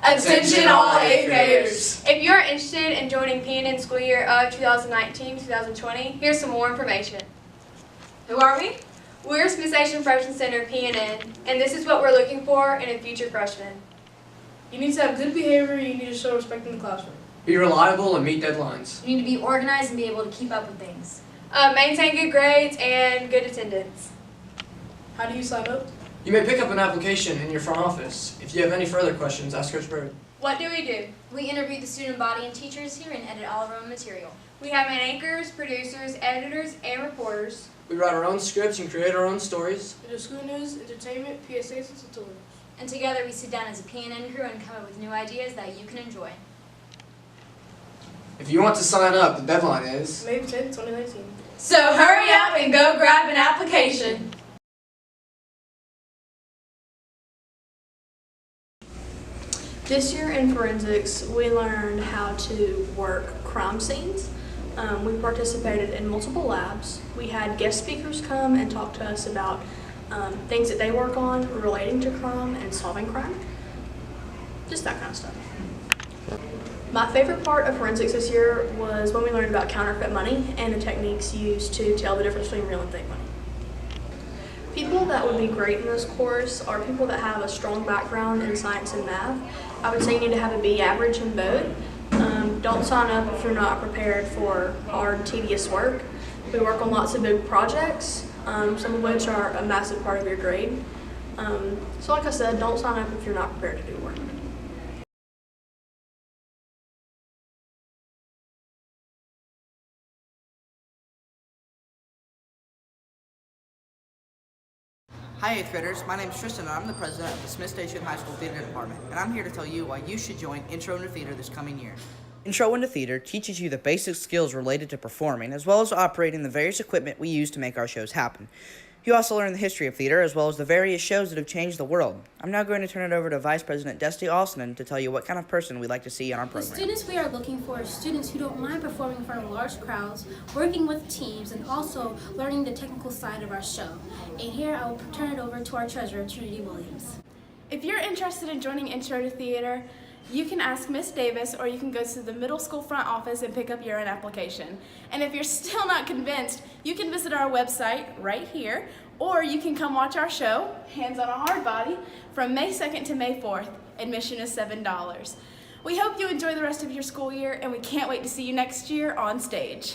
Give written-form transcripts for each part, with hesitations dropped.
Attention all 8th graders! If you're interested in joining PNN school year of 2019-2020, here's some more information. Who are we? We're Smith Station Freshman Center PNN, and this is what we're looking for in a future freshman. You need to have good behavior, you need to show respect in the classroom. Be reliable and meet deadlines. You need to be organized and be able to keep up with things. Maintain good grades and good attendance. How do you sign up? You may pick up an application in your front office. If you have any further questions, ask Coach Bird. What do we do? We interview the student body and teachers here and edit all of our own material. We have anchors, producers, editors, and reporters. We write our own scripts and create our own stories. We do school news, entertainment, PSAs, and tutorials. And together we sit down as a PNN crew and come up with new ideas that you can enjoy. If you want to sign up, the deadline is May 10th, 2019. So hurry up and go grab an application. This year in forensics, we learned how to work crime scenes. We participated in multiple labs. We had guest speakers come and talk to us about things that they work on relating to crime and solving crime. Just that kind of stuff. My favorite part of forensics this year was when we learned about counterfeit money and the techniques used to tell the difference between real and fake money. People that would be great in this course are people that have a strong background in science and math. I would say you need to have a B average in both. Don't sign up if you're not prepared for hard, tedious work. We work on lots of big projects, some of which are a massive part of your grade. So like I said, don't sign up if you're not prepared to do work. Hi 8th graders, my name is Tristan and I'm the president of the Smith Station High School Theater Department, and I'm here to tell you why you should join Intro into Theater this coming year. Intro into Theater teaches you the basic skills related to performing, as well as operating the various equipment we use to make our shows happen. You also learn the history of theater, as well as the various shows that have changed the world. I'm now going to turn it over to Vice President Dusty Alston to tell you what kind of person we'd like to see on our program. The students we are looking for are students who don't mind performing in front of large crowds, working with teams, and also learning the technical side of our show. And here I will turn it over to our treasurer, Trinity Williams. If you're interested in joining Intro to Theater, you can ask Miss Davis, or you can go to the middle school front office and pick up your own application. And if you're still not convinced, you can visit our website right here, or you can come watch our show, Hands on a Hard Body, from May 2nd to May 4th. Admission is $7. We hope you enjoy the rest of your school year, and we can't wait to see you next year on stage.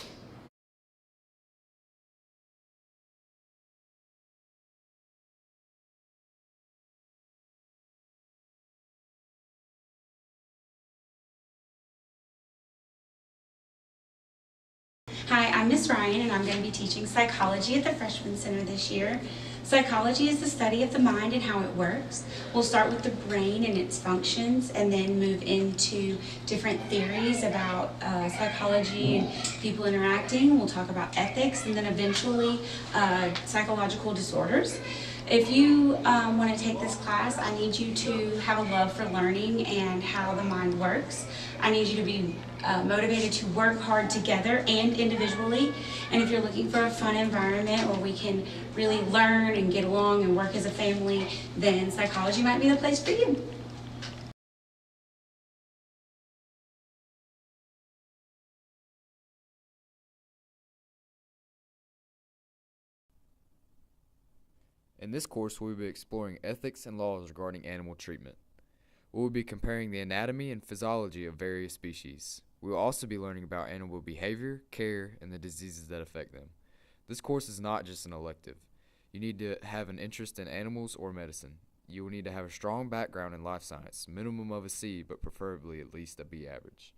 Hi, I'm Miss Ryan and I'm going to be teaching psychology at the Freshman Center this year. Psychology is the study of the mind and how it works. We'll start with the brain and its functions and then move into different theories about psychology and people interacting. We'll talk about ethics and then eventually psychological disorders. If you want to take this class, I need you to have a love for learning and how the mind works. I need you to be motivated to work hard together and individually. And if you're looking for a fun environment where we can really learn and get along and work as a family, then psychology might be the place for you. In this course, we will be exploring ethics and laws regarding animal treatment. We will be comparing the anatomy and physiology of various species. We will also be learning about animal behavior, care, and the diseases that affect them. This course is not just an elective. You need to have an interest in animals or medicine. You will need to have a strong background in life science, minimum of a C, but preferably at least a B average.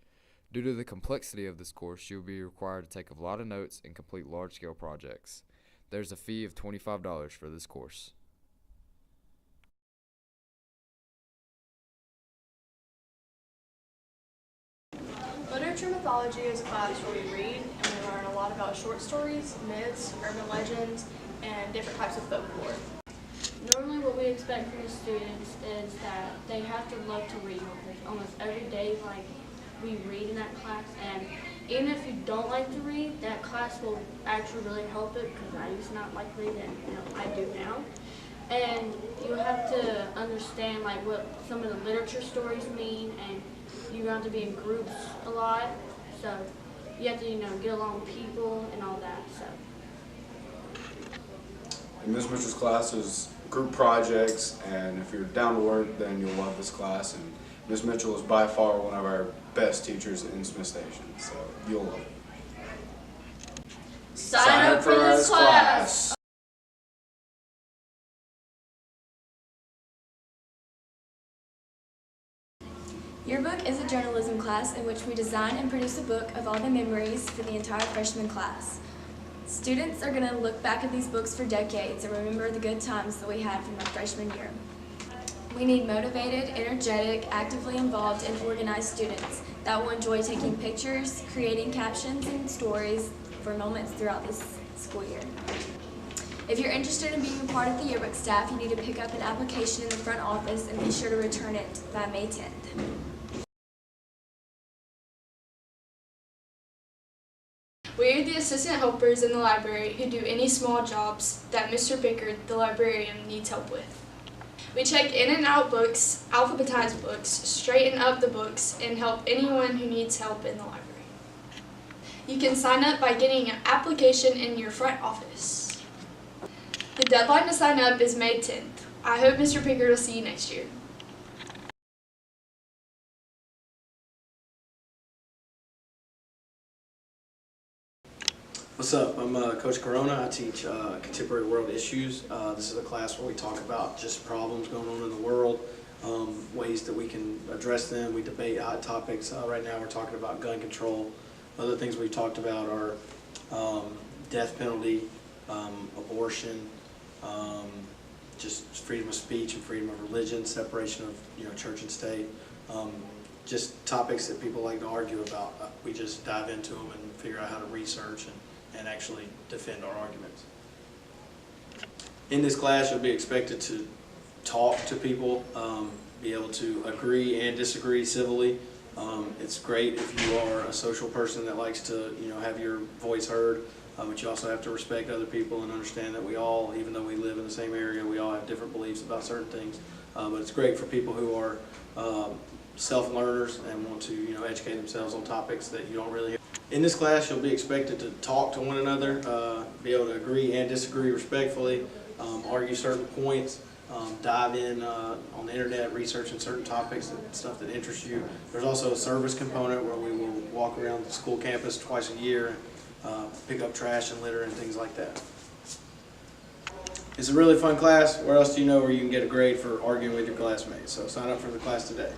Due to the complexity of this course, you will be required to take a lot of notes and complete large-scale projects. There's a fee of $25 for this course. Literature mythology is a class where we read and we learn a lot about short stories, myths, urban legends, and different types of folklore. Normally what we expect from the students is that they have to love to read almost every day. Like, we read in that class, and even if you don't like to read, that class will actually really help it, because I used to not like reading and I do now. and you have to understand like what some of the literature stories mean, and you have to be in groups a lot, so you have to get along with people and all that. So in Ms. Mitchell's class is group projects, and if you're down to work, then you'll love this class. And Ms. Mitchell is by far one of our best teachers in Smith Station, so you'll love it. sign up for this class. Yearbook is a journalism class in which we design and produce a book of all the memories for the entire freshman class. Students are going to look back at these books for decades and remember the good times that we had from our freshman year. We need motivated, energetic, actively involved, and organized students that will enjoy taking pictures, creating captions and stories for moments throughout this school year. If you're interested in being a part of the yearbook staff, you need to pick up an application in the front office and be sure to return it by May 10th. We are the assistant helpers in the library who do any small jobs that Mr. Bickard, the librarian, needs help with. We check in and out books, alphabetize books, straighten up the books, and help anyone who needs help in the library. You can sign up by getting an application in your front office. The deadline to sign up is May 10th. I hope Mr. Bickard will see you next year. What's up? I'm Coach Corona. I teach contemporary world issues. This is a class where we talk about just problems going on in the world, ways that we can address them. We debate hot topics. Right now we're talking about gun control. Other things we've talked about are death penalty, abortion, just freedom of speech and freedom of religion, separation of church and state. Just topics that people like to argue about. We just dive into them and figure out how to research and actually defend our arguments. In this class, you'll be expected to talk to people, be able to agree and disagree civilly. It's great if you are a social person that likes to have your voice heard, but you also have to respect other people and understand that we all, even though we live in the same area, we all have different beliefs about certain things. But it's great for people who are self-learners and want to educate themselves on topics that you don't really hear. In this class, you'll be expected to talk to one another, be able to agree and disagree respectfully, argue certain points, dive in on the internet, researching certain topics and stuff that interests you. There's also a service component where we will walk around the school campus twice a year and pick up trash and litter and things like that. It's a really fun class. Where else do you know where you can get a grade for arguing with your classmates? So sign up for the class today.